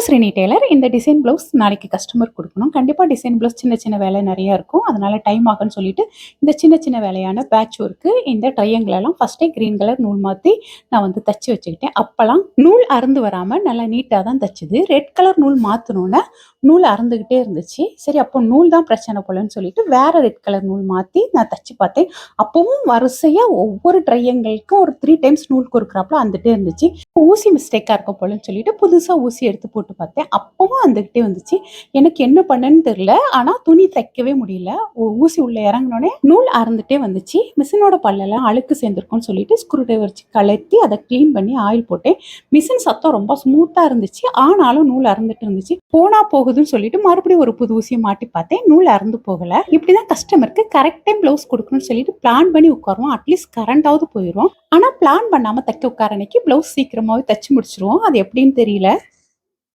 Srini Taylor. இந்த design blouse நாளைக்கு customer கொடுக்கணும். கண்டிப்பாக டிசைன் ப்ளவுஸ் சின்ன சின்ன வேலை நிறையா இருக்கும். அதனால் டைம் ஆகும்னு சொல்லிட்டு இந்த சின்ன சின்ன வேலையான பேட்ச் ஒர்க்கு இந்த ட்ரையாங்கிளெல்லாம் ஃபஸ்ட்டே க்ரீன் கலர் நூல் மாற்றி நான் வந்து தச்சு வச்சுக்கிட்டேன். அப்போல்லாம் நூல் அறுந்து வராமல் நல்லா நீட்டாக தான் தச்சுது. ரெட் கலர் நூல் மாற்றினோன்னே நூல் அறுந்துக்கிட்டே இருந்துச்சு. சரி, அப்போ நூல் தான் பிரச்சனை போலன்னு சொல்லிட்டு வேறு ரெட் கலர் நூல் மாற்றி நான் தச்சு பார்த்தேன். அப்போவும் வரிசையாக ஒவ்வொரு ட்ரையாங்கிளுக்கும் ஒரு 3 டைம்ஸ் நூல் கொறுக்குறாப்புல வந்துட்டே இருந்துச்சு. ஊசி மிஸ்டேக்காக இருக்கும் போலன்னு சொல்லிட்டு புதுசாக ஊசி எடுத்து போட்டு பார்த்தேன். அப்பவும் வந்துகிட்டே வந்துச்சு. எனக்கு என்ன பண்ணேன்னு தெரியல. ஆனால் துணி தைக்கவே முடியல. ஊசி உள்ள இறங்கினோடனே நூல் அறுந்துட்டே வந்துச்சு. மிஷினோட பல்லெல்லாம் அழுக்கு சேர்ந்துருக்கும்னு சொல்லிட்டு ஸ்க்ரூ டிரைவர் வச்சு கலத்தி அதை க்ளீன் பண்ணி ஆயில் போட்டேன். மிஷின் சத்தம் ரொம்ப ஸ்மூத்தாக இருந்துச்சு. ஆனாலும் நூல் அறுந்துட்டு இருந்துச்சு. போனா போகுதுன்னு சொல்லிட்டு மறுபடியும் ஒரு புது ஊசியை மாட்டி பார்த்தேன். நூல் அறுந்து போகலை. இப்படிதான் கஸ்டமருக்கு கரெக்ட் டைம் ப்ளவுஸ் கொடுக்கணும்னு சொல்லிட்டு பிளான் பண்ணி உட்காருவோம். அட்லீஸ்ட் கரண்டாவது போயிடும். ஆனால் பிளான் பண்ணாமல் தைக்க உட்கார அன்னைக்கு ப்ளவுஸ் சீக்கிரமாகவே தச்சு முடிச்சிருவோம். அது எப்படின்னு தெரியல.